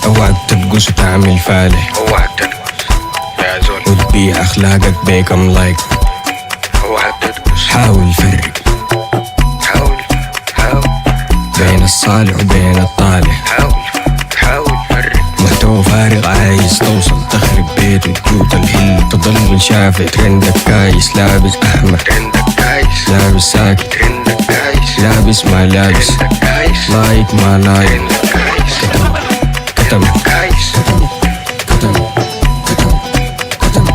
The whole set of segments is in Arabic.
اوعك ترقص وتعمل فالح، اوعك ترقص يا زول، وتبيع اخلاقك بيكم لايك. اوعك ترقص، حاول فرق حاول بين الصالح وبين الطالح. حاول فرق. محتوى فارغ عايز توصل، تخرب بيت وتقوت الهل، تضل شافع ترندك كايس، لابس احمر ترندك كايس، لابس ساكت ترندك كايس، لابس ما لابس، ترندك كايس، لايك ما لايك. ترندك كايس، كتم كايس. كتم كتم كتم كتم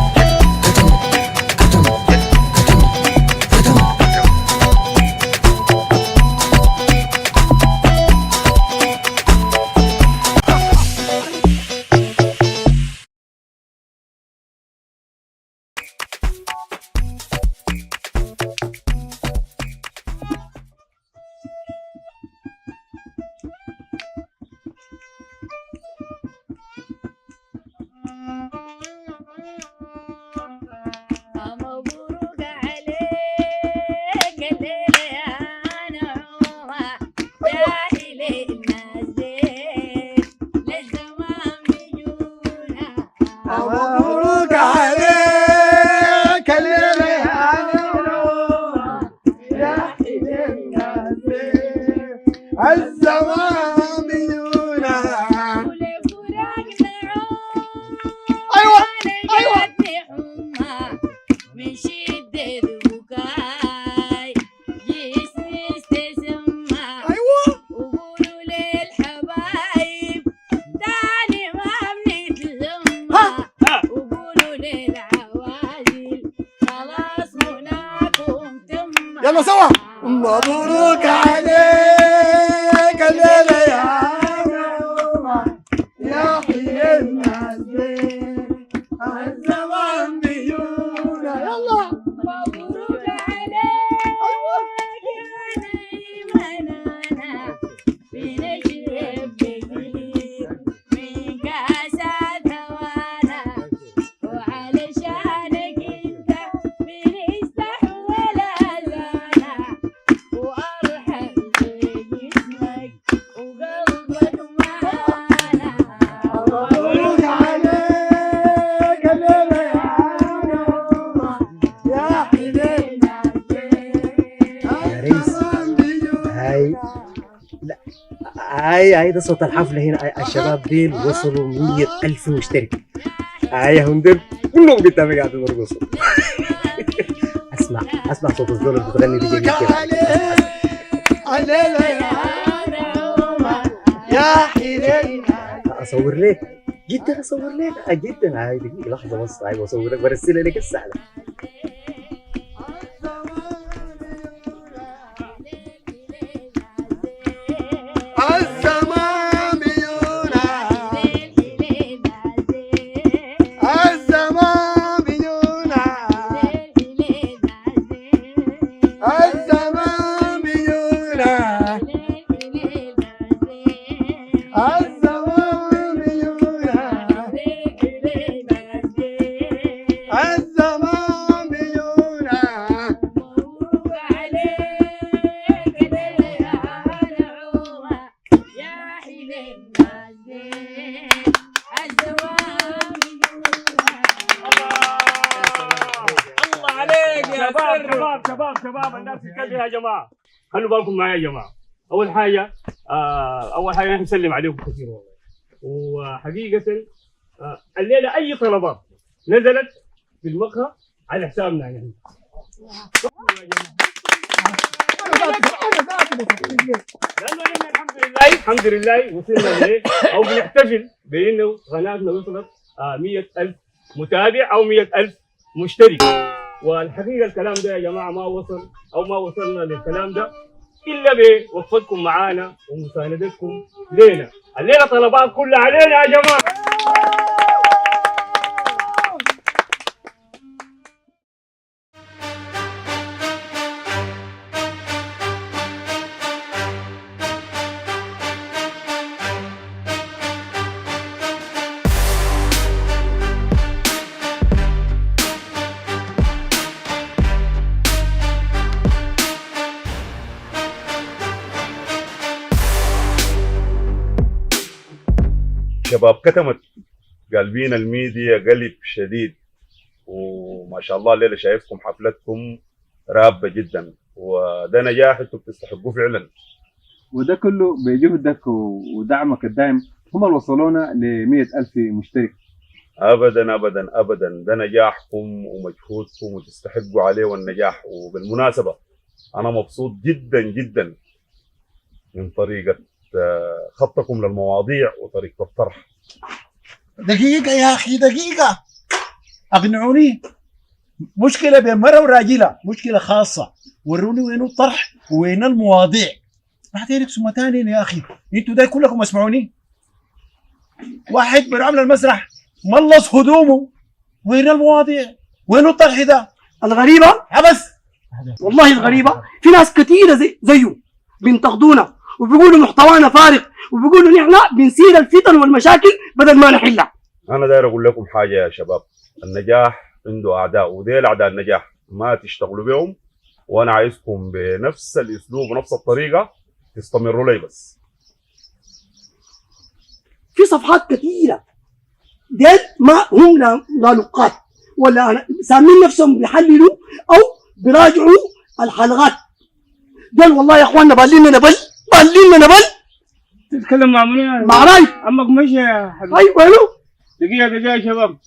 كتم كتم كتم. مبروك عليك الليلة يا نعومة، يا حلي الناس ديك للزمان بيجونا. مبروك عليك الليلة يا نعومة، يا حلي الناس ديك الزمان بيجونا. ولفراق نعومة أيوة، أنا جاتني حمى من شدة بكاي، جسمي استسمى. أيوة وقولوا للحبايب تاني ما بنتلمى، وقولوا للعوازل خلاص مناكم تم. يلا سوا. مبروك عليك الليلة يا نعومة، يا حلي الناس ديك الزمان بيجونا. يلا مبروك عليك يا نايمانانا، بنشرب جديد من كاسات هوانا، وعلشانك انت بنستحمل اذانا، وارحم بجسمك وقلبك معانا. مبروك عليك الليلة يا نعومة، يا حلي الناس ديك الزمان بيجونا. هاي لا هاي ده صوت الحفلة هنا. الشباب ديل وصلوا 100,000 مشترك. هاي يا هندل كلهم قدامي قاعدين يرقصوا. اسمع صوت الزول اللي بتغني دي جميل مبروك كده. عليك الليلة يا نعومة، يا حلي الناس. اصور لك جدا، اصور لك جدا. هاي دقيقة لحظة بس، هاي بصور لك برسلها لك الساعة. الزمان بيجونا، الزمان بيجونا، الزمان بيجونا، الزمان بيجونا، الزمان بيجونا. مبروك عليك الليلة يا نعومة، يا حلي الناس ديك الزمان بيجونا. الله عليك يا شباب الناس الكبيرة يا جماعة، خلوا بالكم معايا يا جماعة. أول حاجة نحن نسلم عليكم كثير والله، وحقيقة الليلة أي طلبات نزلت في المقهى على حسابنا يعني. لأنه إحنا الحمد لله وصلنا ليه أو بنحتفل بأنه قناتنا وصلت 100,000 متابع أو 100,000 مشترك. والحقيقة الكلام ده يا جماعة ما وصل أو ما وصلنا للكلام ده إلا بوقفتكم معانا ومساندتكم لينا. الليلة طلبات كلها علينا يا جماعة. شباب كتمت قلبين الميديا قلب شديد، وما شاء الله الليله شايفكم حفلتكم رابه جدا، وده نجاح انتم بتستحقوه فعلا. وده كله بجهدك ودعمك الدائم هم اللي وصلونا ل 100,000 مشترك. ابدا ابدا ابدا، ده نجاحكم ومجهودكم وتستحقوا عليه والنجاح. وبالمناسبه انا مبسوط جدا جدا من طريقه خطكم للمواضيع وطريقه الطرح. دقيقة يا أخي دقيقة، أقنعوني. مشكلة بين مرة وراجلة، مشكلة خاصة. وروني وين الطرح وين المواضيع. بعدين اقسموا تاني يا أخي، أنتوا ده كلكم اسمعوني. واحد من عمل المسرح ملص هدومه، وين المواضيع؟ وين الطرح ده؟ الغريبة عبس. والله الغريبة في ناس كثيرة زيه بينتقدونا وبيقولوا محتوانا فارغ وبيقولوا نحن بنسير الفتن والمشاكل بدل ما نحلها. انا داير اقول لكم حاجه يا شباب، النجاح عنده اعداء، وديل اعداء النجاح ما تشتغلوا بهم، وانا عايزكم بنفس الاسلوب ونفس الطريقه تستمروا لي. بس في صفحات كثيرة ديل ما هم لا نقاد ولا سامين نفسهم بيحللوا او بيراجعوا الحلقات. ديل والله يا اخواننا بالينا نبل تتكلم مع منو؟ مع رايف عمك مشي يا حبيبي. ايوه وينه؟ دقيقة يا شباب.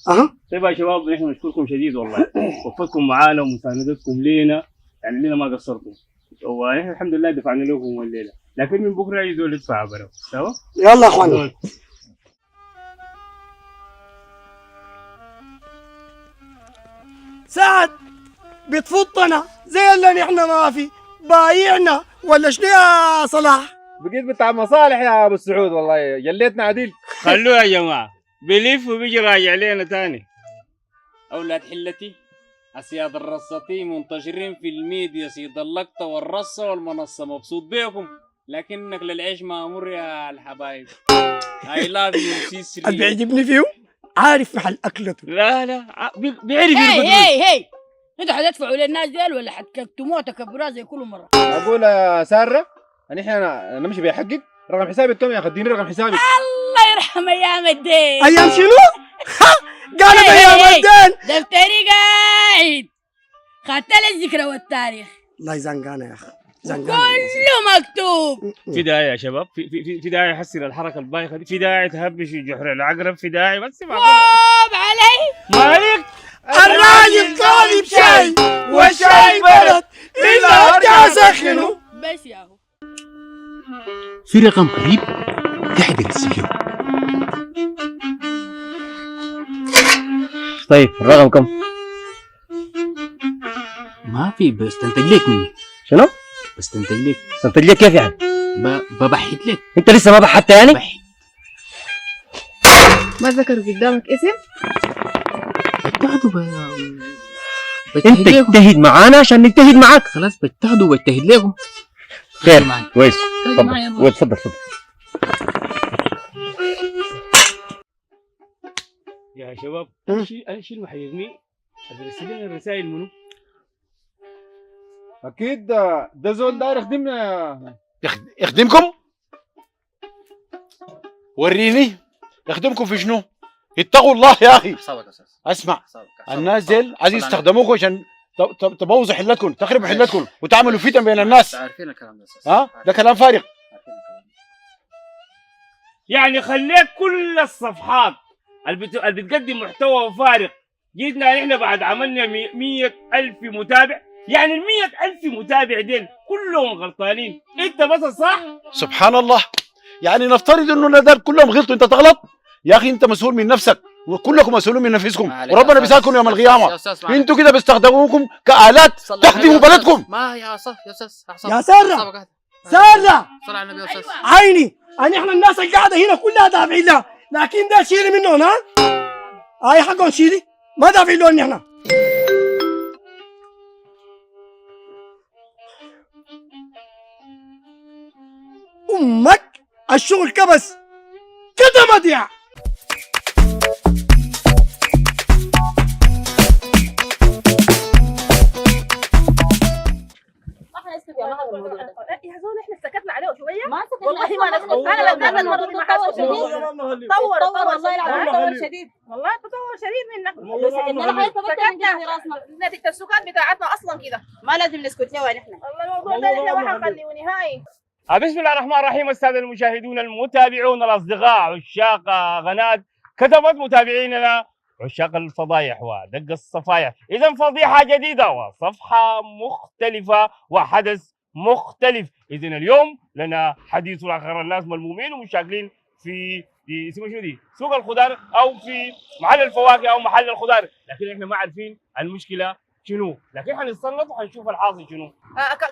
طيب يا شباب نحن نشكركم شديد والله، وفقكم معانا ومساندتكم لينا، يعني لينا ما قصرتم، ونحن الحمد لله دفعنا لكم الليلة، لكن من بكرة يزول يدفع برا، تمام؟ يلا يا اخواننا. سعد بتفطنا زي اللي نحن ما في بايعنا ولا شنو يا صلاح؟ بقيت بتاع مصالح يا ابو السعود، والله جليتنا عديل. خلوه يا جماعة بيلف وبيجي راجع لنا تاني. أولاد حلتي أسياد الرصتي منتشرين في الميديا، سيد اللقطة والرصة والمنصة، مبسوط بيكم، لكنك للعيش مامور يا الحبايب. I love you سيسري. اللي بيعجبني فيهم عارف محل أكلته. لا بيعرف هي انتوا حتدفعوا للناس ديل ولا حتكتموها تكبروها زي كل مرة؟ اقول يا ساره انا نمشي بيحقق رقم حسابي كم يا اخي؟ اديني رقم حسابي. الله يرحم ايام الدين. ايام شنو؟ قالت ايام الدين. دفتري قاعد خدت الذكرى والتاريخ. الله يزنقانا يا اخي، كله مكتوب. في داعي يا شباب، في داعي يحسن الحركة البايخة دي، في داعي تهبش جحر العقرب، في داعي بس ما علي مالك الراجل طالب شاي والشاي بلد الا ارجع اسخنه. بس يا هو في رقم قريب تحت السجن. طيب الرقم كم؟ ما في، بستنتج لك منه. شنو؟ بستنتج لك. استنتج لك كيف يعني؟ ببحث لك. انت لسه ما بحثت يعني؟ ما ذكروا قدامك اسم؟ انت اجتهد معانا عشان نجتهد معاك. خلاص بجتهد وبجتهد لكم. خير كويس. تفضل. يا شباب الشيء المحيرني ارسل لنا الرسائل منو؟ اكيد ده زول داير يخدمنا. يخدمكم؟ وريني يخدمكم في شنو؟ اتقوا الله يا اخي. اسمع، الناس ديل عايز يستخدموكم عشان تبوظوا حلتكم، تخربوا حلتكم وتعملوا فتن بين الناس. عارفين الكلام ده. ده كلام فارغ. يعني خليك كل الصفحات اللي بتقدم محتوى فارغ، جيتنا نحن بعد عملنا 100,000 متابع، يعني ال 100,000 متابع ديل كلهم غلطانين، انت بس الصح؟ سبحان الله، يعني نفترض انه ده كلهم غلطوا، انت تغلط؟ يا اخي انت مسؤول من نفسك وكلكم مسؤولون من نفسكم، وربنا بيسالكم يوم القيامه. انتوا كده بيستخدموكم كآلات تخدموا بلدكم. ما يا استاذ يا ساره ساره صل على النبي يا استاذ. عيني احنا الناس اللي قاعده هنا كلها دافعين لها، لكن ده شيلي منهم. هاي حقهم شيلي، ما دافعين لهم نحن. امك الشغل كبس كده مضيع. يا زول احنا سكتنا عليه شويه. ما والله ما نسكت. انا بالذات المره دي ما حاسس طور والله العظيم تطور شديد، والله تطور شديد منك. سكتنا نتيجه السكات بتاعتنا اصلا كده ما لازم نسكت له نحن. والله الموضوع ده نحن ما حنخليه نهائي. بسم الله الرحمن الرحيم. الساده المشاهدون المتابعون الاصدقاء عشاق غناد، كتبت متابعيننا عشاق الفضايح ودق الصفايح. اذا فضيحه جديده وصفحه مختلفه وحدث مختلف. اذا اليوم لنا حديث اخر. الناس ملمومين ومشاغلين في اسمه شنو دي سوق الخضار او في محل الفواكه او محل الخضار، لكن احنا ما عارفين المشكله شنو، لكن حنتصنف وحنشوف الحاصل شنو.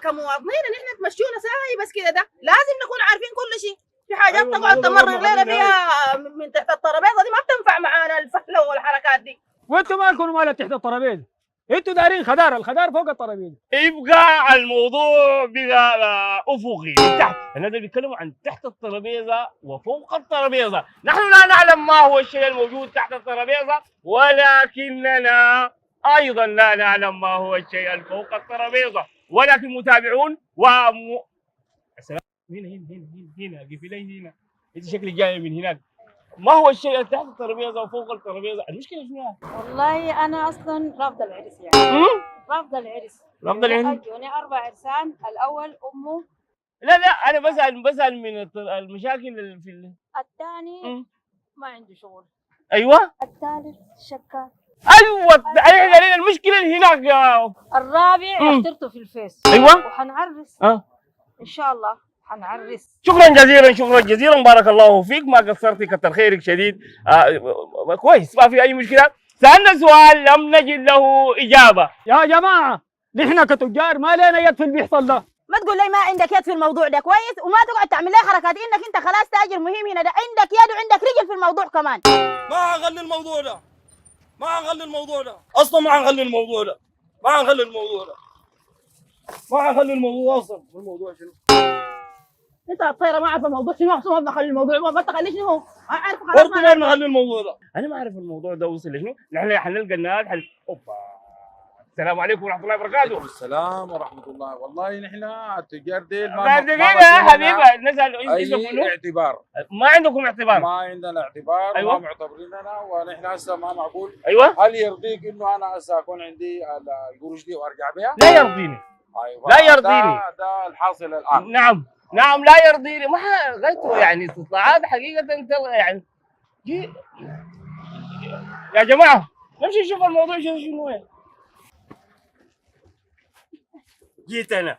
كمواطنين نحن تمشونا ساي بس كده، ده لازم نكون عارفين كل شيء. في حاجات تقعد تمرر لنا فيها من تحت الترابيزه دي ما بتنفع معانا الفهله والحركات دي. وانتم مالكم مال تحت الترابيزه؟ انتوا دارين خضار، الخضار فوق الترابيزه. يبقى الموضوع بقى افقي تحت. الناس بيتكلموا عن تحت الترابيزه وفوق الترابيزه. نحن لا نعلم ما هو الشيء الموجود تحت الترابيزه، ولكننا ايضا لا نعلم ما هو الشيء الفوق الترابيزه، ولكن متابعون السلام. هنا قفلي هنا، انت شكلك جاي من هناك. ما هو الشيء تحت الترابيزه وفوق الترابيزه؟ المشكله شنو؟ والله انا اصلا رافضه العرس يعني. رافضه العرس. رافضه العرس؟ اجوني 4 عرسان، الاول امه. لا انا بسال من المشاكل في الثاني ما عنده شغل. ايوه. الثالث شكاك. ايوه علينا المشكله اللي هناك يا. الرابع اخترته في الفيس. ايوه. وحنعرس. ان شاء الله حنعرس. شكرا جزيلا بارك الله فيك، ما قصرتي كتر خيرك شديد. كويس ما في اي مشكله. سالنا سؤال لم نجد له اجابه. يا جماعه نحن كتجار ما لنا يد في اللي بيحصل ده. ما تقول لي ما عندك يد في الموضوع ده كويس، وما تقعد تعمل لي حركات انك انت خلاص تاجر مهم هنا. ده عندك يد وعندك رجل في الموضوع كمان. ما هنخلي الموضوع ده، اصلا ما هنخلي الموضوع ده، ما هنخلي الموضوع اصلا. الموضوع شنو؟ انت الطيره ما عارفه الموضوع شنو، اصلا ما تخلي الموضوع ما تخلي شنو. ما عارف خلاص. برضه ما نخلي الموضوع ده. انا ما اعرف الموضوع ده وصل لشنو. نحن حنلقى الناس اوبا. السلام عليكم ورحمه الله وبركاته. وعليكم السلام ورحمه الله. والله نحن التجار ديل ما دقيقه يا حبيبي نسال اي اعتبار. ما عندكم اعتبار؟ ما عندنا اعتبار. أيوة. ما معتبريننا، ونحن هسه ما معقول. ايوه. هل يرضيك انه انا هسه اكون عندي القروش دي وارجع بها؟ لا يرضيني. أيوة. لا يرضيني. ده الحاصل الان. نعم لا يرضيني. ما غيرته يعني استطلاعات حقيقه يعني يا جماعه نمشي نشوف الموضوع شنو هي. جيت انا.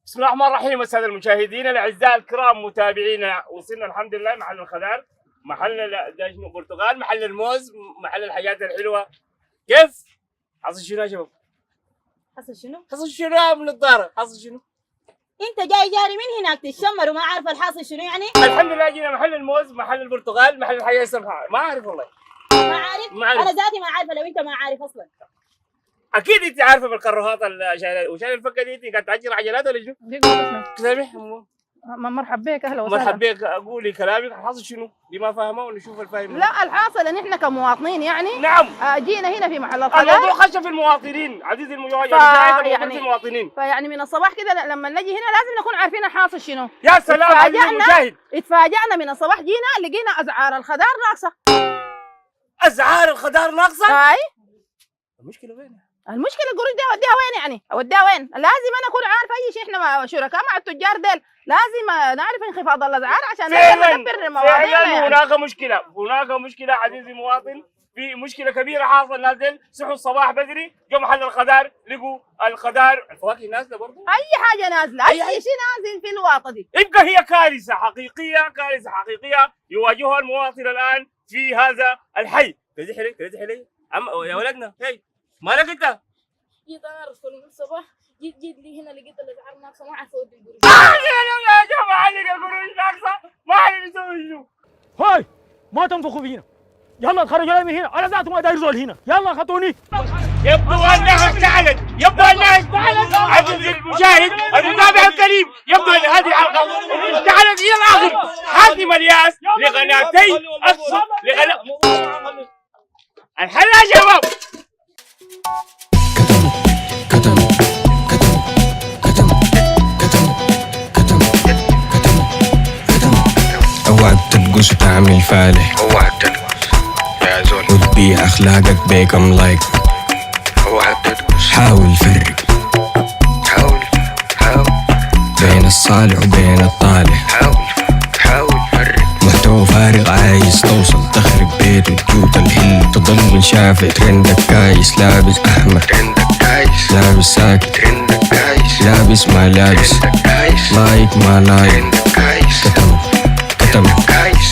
بسم الله الرحمن الرحيم. الساده المشاهدين الاعزاء الكرام متابعينا، وصلنا الحمد لله محل الخضار، محل البرتقال، محل الموز، محل الحاجات الحلوه. كيف؟ حصل شنو يا شباب؟ حصل شنو؟ حصل شنو من الدار؟ حصل شنو؟ انت جاي جاري من هناك تتشمر وما عارف الحاصل شنو يعني؟ الحمد لله جينا محل الموز، محل البرتقال، محل الحاجات السمحه. ما اعرف والله. ما عارف؟ انا ذاتي ما عارفه لو انت ما عارف اصلا. اكيد انت عارفه بالكروهات وشايل الفكه دي، انت قاعد تعجل عجلات ولا شنو؟ سامح مرحب بك، اهلا وسهلا. مرحب بك. قولي كلامك. الحاصل شنو؟ دي ما فاهمه ونشوف الفاهم. لا الحاصل ان احنا كمواطنين يعني نعم جينا هنا في محل الخضار. الموضوع خش في المواطنين عزيزي المشاهد، يعني في المواطنين. فيعني من الصباح كده لما نجي هنا لازم نكون عارفين الحاصل شنو. يا سلام عزيزي المشاهد. اتفاجئنا من الصباح جينا لقينا اسعار الخضار ناقصه. اسعار الخضار ناقصه؟ اي. المشكله وين؟ المشكله القروش دي اوديها وين يعني؟ اوديها وين؟ لازم انا اكون عارف اي شيء. احنا شركاء مع التجار ديل، لازم نعرف انخفاض الاسعار عشان ندبر مواضيعنا. فعلا هناك مشكله عزيزي المواطن، في مشكله كبيره حاصله. الناس ديل صحوا الصباح بدري جو محل الخضار لقوا الخضار الفواكه نازله برضه. اي حاجه نازله، اي شيء نازل في الواطه دي. يبقى هي كارثه حقيقيه يواجهها المواطن الان في هذا الحي. تزحي لي يا ولدنا. هي مالك انت؟ جيت اعرف من الصباح، جيت لي هنا لقيت الاسعار ناقصه، ما عارف اودي القروش. يا جماعه لقى القروش ناقصه، ما عارف يسوي شنو. هاي ما تنفخوا فينا، يلا تخرجوا من هنا. انا ذاته ما داير زول هنا. يلا خطوني. يبدو انها اشتعلت. عزيزي المشاهد المتابع الكريم، يبدو ان هذه الحلقه اشتعلت الى الاخر. حاتم الياس لقناتي الحل يا شباب. ترقص وتعمل فالح. اوعى تدقس يا زول، وتبيع اخلاقك بكم لايك. اوعى تدقس، حاول فرق حاول بين الصالح وبين الطالح. حاول فرق. محتوى فارغ عايز توصل، تخرب بيت وتجوت الهل. تضل منشافع ترندك كايس، لابس احمر ترندك كايس، لابس ساكت ترندك كايس، لابس ما لابس، ترندك كايس، لايك ما لايك. ترندك كايس، كتم كايس.